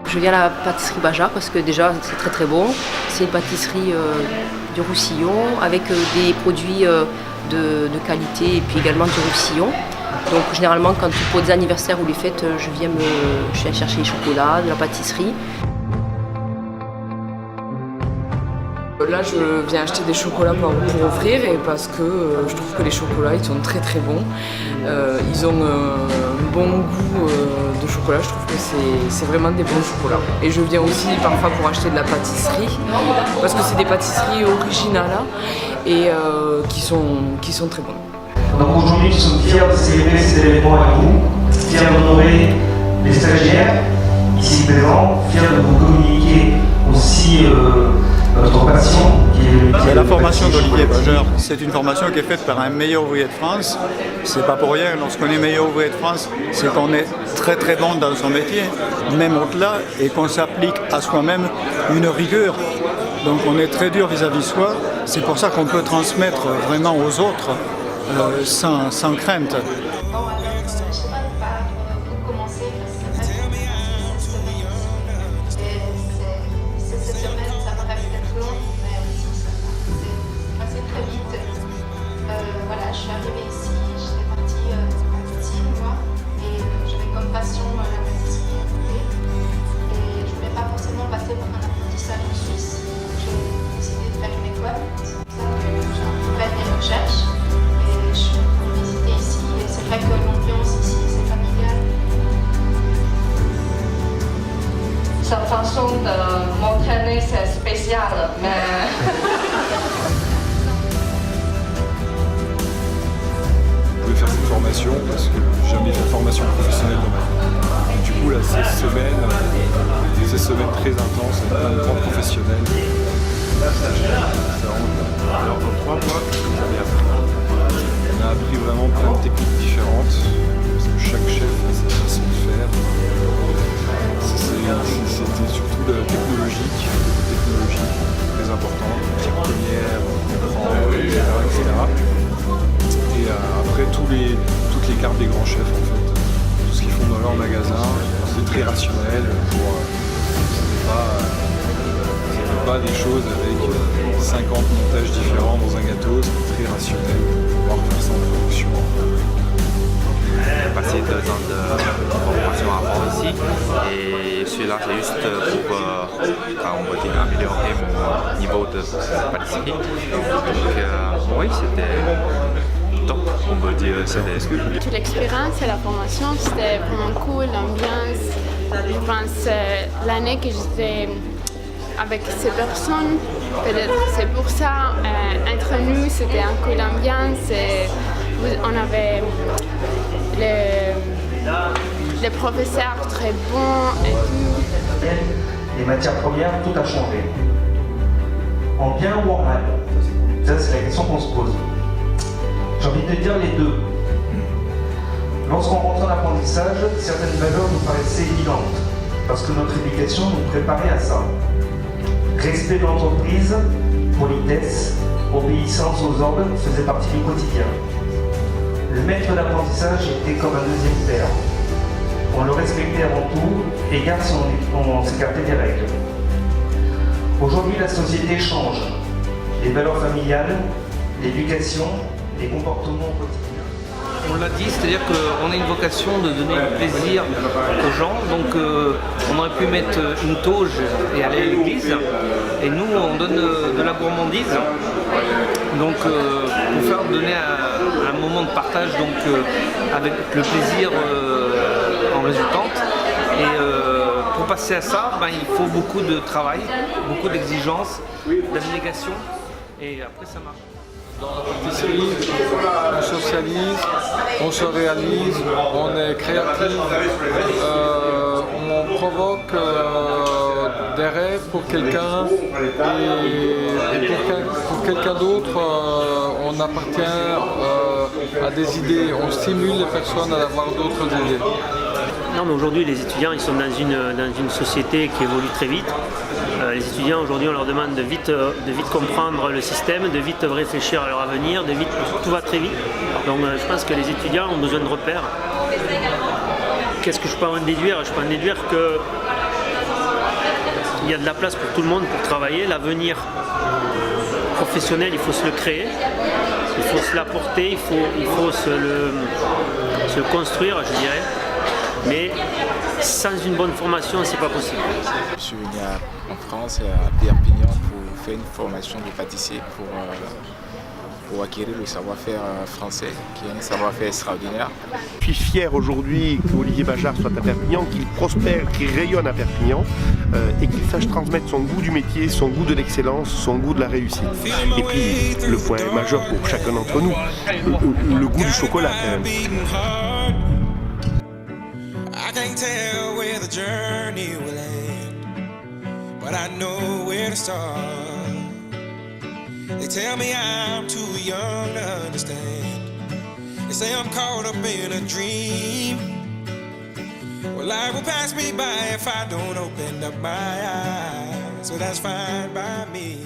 Je viens à la pâtisserie Bajar parce que déjà c'est très très bon. C'est une pâtisserie du Roussillon avec des produits de qualité et puis également du Roussillon. Donc généralement quand pour des anniversaires ou les fêtes, je viens chercher les chocolats, de la pâtisserie. Là, je viens acheter des chocolats pour offrir et parce que je trouve que les chocolats ils sont très très bons. Ils ont un bon goût de chocolat, je trouve que c'est vraiment des bons chocolats. Et je viens aussi parfois pour acheter de la pâtisserie parce que c'est des pâtisseries originales et qui sont très bonnes. Donc aujourd'hui, nous sommes fiers de célébrer cet événement avec vous, fiers d'honorer les stagiaires ici présents, fiers de vous communiquer aussi notre passion qui est la formation d'Olivier Bajar. C'est une formation qui est faite par un meilleur ouvrier de France. C'est pas pour rien, lorsqu'on est meilleur ouvrier de France, c'est qu'on est très très bon dans son métier, même au-delà, et qu'on s'applique à soi-même une rigueur. Donc on est très dur vis-à-vis de soi. C'est pour ça qu'on peut transmettre vraiment aux autres sans crainte. Je suis arrivée ici, j'étais partie en Argentine, moi, et j'avais comme passion la pâtisserie à côté. Et je ne voulais pas forcément passer par un apprentissage en Suisse. J'ai décidé de faire une école. C'est pour ça que j'ai fait des recherches et je suis visiter ici. Et c'est vrai que l'ambiance ici, c'est familial. Sa façon de m'entraîner, c'est spécial, mais... faire cette formation parce que j'ai jamais fait de formation professionnelle dans ma vie. Et du coup là, ces semaines très intenses, plein de grands professionnels. Alors en 3 mois, j'avais appris. On a appris vraiment plein de techniques différentes parce que chaque chef a sa façon de faire. C'était surtout le technologique, très important, matière première, comprendre, etc. Et après toutes les cartes des grands chefs en fait, tout ce qu'ils font dans leur magasin, c'est très rationnel. C'est pas des choses avec 50 montages différents dans un gâteau, c'est très rationnel, pouvoir faire ça en production. J'ai passé 2 ans de formation avant ici et celui-là c'est juste pour on va dire, améliorer mon niveau de pâtisserie. Donc oui, c'était on peut dire c'était toute l'expérience et la formation, c'était vraiment cool, l'ambiance. Je pense l'année que j'étais avec ces personnes, peut-être c'est pour ça, entre nous, c'était un cool ambiance. On avait les professeurs très bons et tout. Les matières premières, tout a changé. En bien ou en mal? Ça, c'est la question qu'on se pose. J'ai envie de dire les deux. Lorsqu'on rentre en apprentissage, certaines valeurs nous paraissaient évidentes, parce que notre éducation nous préparait à ça. Respect de l'entreprise, politesse, obéissance aux ordres faisait partie du quotidien. Le maître d'apprentissage était comme un deuxième père. On le respectait avant tout, et garde si on s'écartait des règles. Aujourd'hui, la société change. Les valeurs familiales, l'éducation, les comportements au quotidien. On l'a dit, c'est-à-dire qu'on a une vocation de donner du plaisir aux gens, donc on aurait pu mettre une tauge et aller à l'église, et nous on donne de la gourmandise, donc pour donner un moment de partage donc, avec le plaisir en résultante. Et pour passer à ça, il faut beaucoup de travail, beaucoup d'exigences, d'abnégation, et après ça marche. Dans la pâtisserie, on socialise, on se réalise, on est créatif, on provoque des rêves pour quelqu'un et pour quelqu'un d'autre, on appartient à des idées, on stimule les personnes à avoir d'autres idées. Non, mais aujourd'hui, les étudiants ils sont dans une société qui évolue très vite. Les étudiants, aujourd'hui, on leur demande de vite comprendre le système, de vite réfléchir à leur avenir, tout va très vite. Donc je pense que les étudiants ont besoin de repères. Qu'est-ce que je peux en déduire? Je peux en déduire que il y a de la place pour tout le monde pour travailler. L'avenir professionnel, il faut se le créer, il faut se l'apporter, il faut se le construire, je dirais. Mais sans une bonne formation, c'est pas possible. Je suis venu en France, à Perpignan, pour faire une formation de pâtissier pour acquérir le savoir-faire français, qui est un savoir-faire extraordinaire. Je suis fier aujourd'hui qu'Olivier Bajard soit à Perpignan, qu'il prospère, qu'il rayonne à Perpignan et qu'il sache transmettre son goût du métier, son goût de l'excellence, son goût de la réussite. Et puis, le point majeur pour chacun d'entre nous, le goût du chocolat quand même. I can't tell where the journey will end, but I know where to start. They tell me I'm too young to understand. They say I'm caught up in a dream. Well, life will pass me by if I don't open up my eyes, so that's fine by me.